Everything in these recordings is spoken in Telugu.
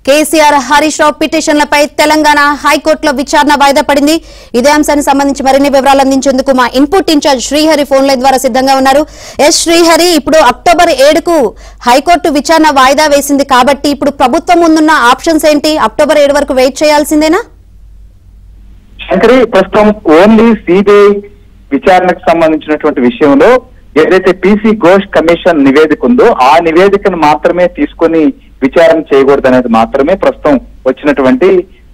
కేసీఆర్ హరీష్ రావు పిటిషన్లపై తెలంగాణ హైకోర్టులో విచారణ వాయిదా పడింది. ఇదే అంశానికి సంబంధించి మరిన్ని వివరాలు అందించేందుకు మా input in-charge Srihari phone line ద్వారా సిద్ధంగా ఉన్నారు. ఎస్ శ్రీహరి, ఇప్పుడు అక్టోబర్ 7కు హైకోర్టు విచారణ వాయిదా వేసింది కాబట్టి ఇప్పుడు ప్రభుత్వం ముందున్న ఆప్షన్స్ ఏంటి? అక్టోబర్ 7 వరకు వెయిట్ చేయాల్సిందేనా? శంకరి, ప్రస్తుతం ఓన్లీ సిబిఐ విచారణకు సంబంధించినటువంటి విషయంలో ఏదైతే పీసీ ఘోష్ కమిషన్ నివేదిక ఉందో ఆ నివేదికను మాత్రమే తీసుకొని విచారణ చేయకూడదు అనేది మాత్రమే ప్రస్తుతం వచ్చినటువంటి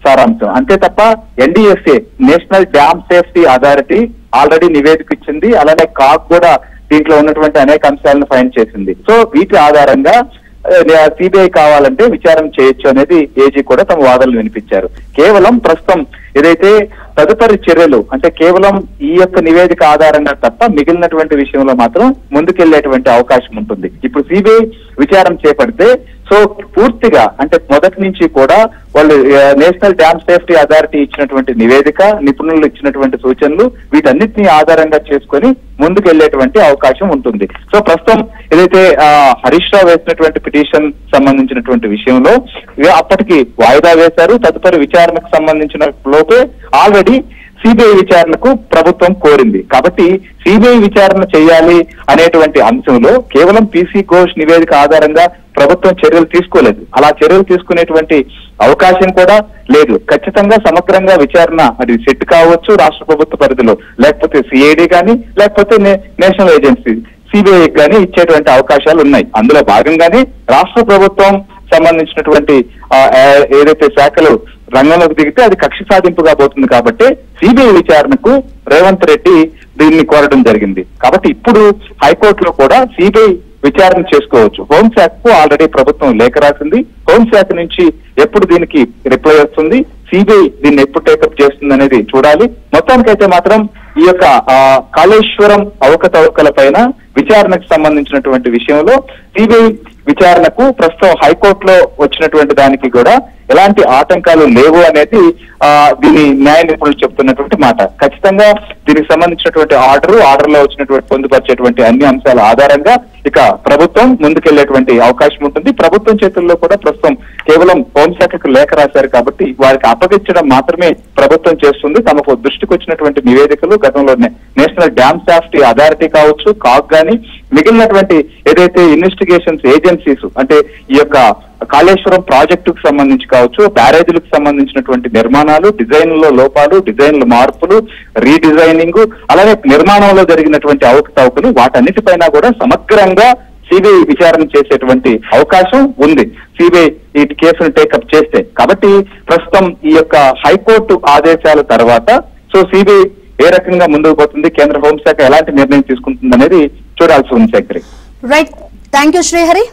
సారాంశం. అంతే తప్ప NDSA national dam safety authority already నివేదిక ఇచ్చింది. అలానే కాక్ కూడా దీంట్లో ఉన్నటువంటి అనేక అంశాలను ఫైండ్ చేసింది. సో వీటి ఆధారంగా సిబిఐ కావాలంటే విచారణ చేయొచ్చు అనేది ఏజీ కూడా తమ వాదనలు వినిపించారు. కేవలం ప్రస్తుతం ఏదైతే తదుపరి చర్యలు అంటే కేవలం ఈ యొక్క నివేదిక ఆధారంగా తప్ప మిగిలినటువంటి విషయంలో మాత్రం ముందుకెళ్లేటువంటి అవకాశం ఉంటుంది. ఇప్పుడు సిబిఐ విచారణ చేపడితే సో పూర్తిగా అంటే మొదటి నుంచి కూడా వాళ్ళు నేషనల్ డ్యామ్ సేఫ్టీ అథారిటీ ఇచ్చినటువంటి నివేదిక, నిపుణులు ఇచ్చినటువంటి సూచనలు వీటన్నిటిని ఆధారంగా చేసుకొని ముందుకెళ్లేటువంటి అవకాశం ఉంటుంది. సో ప్రస్తుతం ఏదైతే హరీష్ రావు వేసినటువంటి పిటిషన్ సంబంధించినటువంటి విషయంలో అప్పటికి వాయిదా వేశారు. తదుపరి విచారణకు సంబంధించిన లోపే ఆల్రెడీ సిబిఐ విచారణకు ప్రభుత్వం కోరింది. కాబట్టి సిబిఐ విచారణ చేయాలి అనేటువంటి అంశంలో కేవలం పీసీ ఘోష్ నివేదిక ఆధారంగా ప్రభుత్వం చర్యలు తీసుకోలేదు. అలా చర్యలు తీసుకునేటువంటి అవకాశం కూడా లేదు. ఖచ్చితంగా సమగ్రంగా విచారణ అది సెట్ కావచ్చు రాష్ట్ర ప్రభుత్వ పరిధిలో, లేకపోతే సిఐడి కానీ లేకపోతే నేషనల్ ఏజెన్సీ సిబిఐ కానీ ఇచ్చేటువంటి అవకాశాలు ఉన్నాయి. అందులో భాగంగానే రాష్ట్ర ప్రభుత్వం సంబంధించినటువంటి ఏదైతే శాఖలు రంగంలోకి దిగితే అది కక్ష సాధింపుగా పోతుంది. కాబట్టి సిబిఐ విచారణకు రేవంత్ రెడ్డి దీన్ని కోరడం జరిగింది. కాబట్టి ఇప్పుడు హైకోర్టులో కూడా సిబిఐ విచారణ చేసుకోవచ్చు. హోంశాఖకు ఆల్రెడీ ప్రభుత్వం లేఖ రాసింది. హోంశాఖ నుంచి ఎప్పుడు దీనికి రిప్లై వస్తుంది, సిబిఐ దీన్ని ఎప్పుడు టేకప్ చేస్తుంది అనేది చూడాలి. మొత్తానికైతే మాత్రం ఈ యొక్క కాళేశ్వరం అవకతవకల పైన విచారణకు సంబంధించినటువంటి విషయంలో సిబిఐ విచారణకు ప్రస్తుతం హైకోర్టులో వచ్చినటువంటి దానికి కూడా ఎలాంటి ఆటంకాలు లేవు అనేది దీని న్యాయ నిపుణులు చెప్తున్నటువంటి మాట. ఖచ్చితంగా దీనికి సంబంధించినటువంటి ఆర్డర్ లో వచ్చినటువంటి పొందుపరిచేటువంటి అన్ని అంశాల ఆధారంగా ఇక ప్రభుత్వం ముందుకెళ్లేటువంటి అవకాశం ఉంటుంది. ప్రభుత్వం చేతుల్లో కూడా ప్రస్తుతం కేవలం హోంశాఖకు లేఖ రాశారు కాబట్టి వారికి అప్పగించడం మాత్రమే ప్రభుత్వం చేస్తుంది. తమకు దృష్టికి వచ్చినటువంటి నివేదికలు గతంలో నేషనల్ డ్యామ్ సేఫ్టీ అథారిటీ కావచ్చు, కాక్ గాని మిగిలినటువంటి ఏదైతే ఇన్వెస్టిగేషన్స్ ఏజెన్సీస్ అంటే ఈ యొక్క కాళేశ్వరం ప్రాజెక్టుకు సంబంధించి కావచ్చు, బ్యారేజీలకు సంబంధించినటువంటి నిర్మాణాలు, డిజైన్లో లోపాలు, డిజైన్ల మార్పులు, రీడిజైనింగ్, అలాగే నిర్మాణంలో జరిగినటువంటి అవకతవకలు వాటన్నిటిపైన కూడా సమగ్రంగా సిబిఐ విచారణ చేసేటువంటి అవకాశం ఉంది సిబిఐ ఈ కేసును టేకప్ చేస్తే. కాబట్టి ప్రస్తుతం ఈ యొక్క హైకోర్టు ఆదేశాల తర్వాత సో సిబిఐ ఏ రకంగా ముందుకు పోతుంది, కేంద్ర హోంశాఖ ఎలాంటి నిర్ణయం తీసుకుంటుంది అనేది చూడాల్సి ఉంది. Shankari, right, thank you Srihari.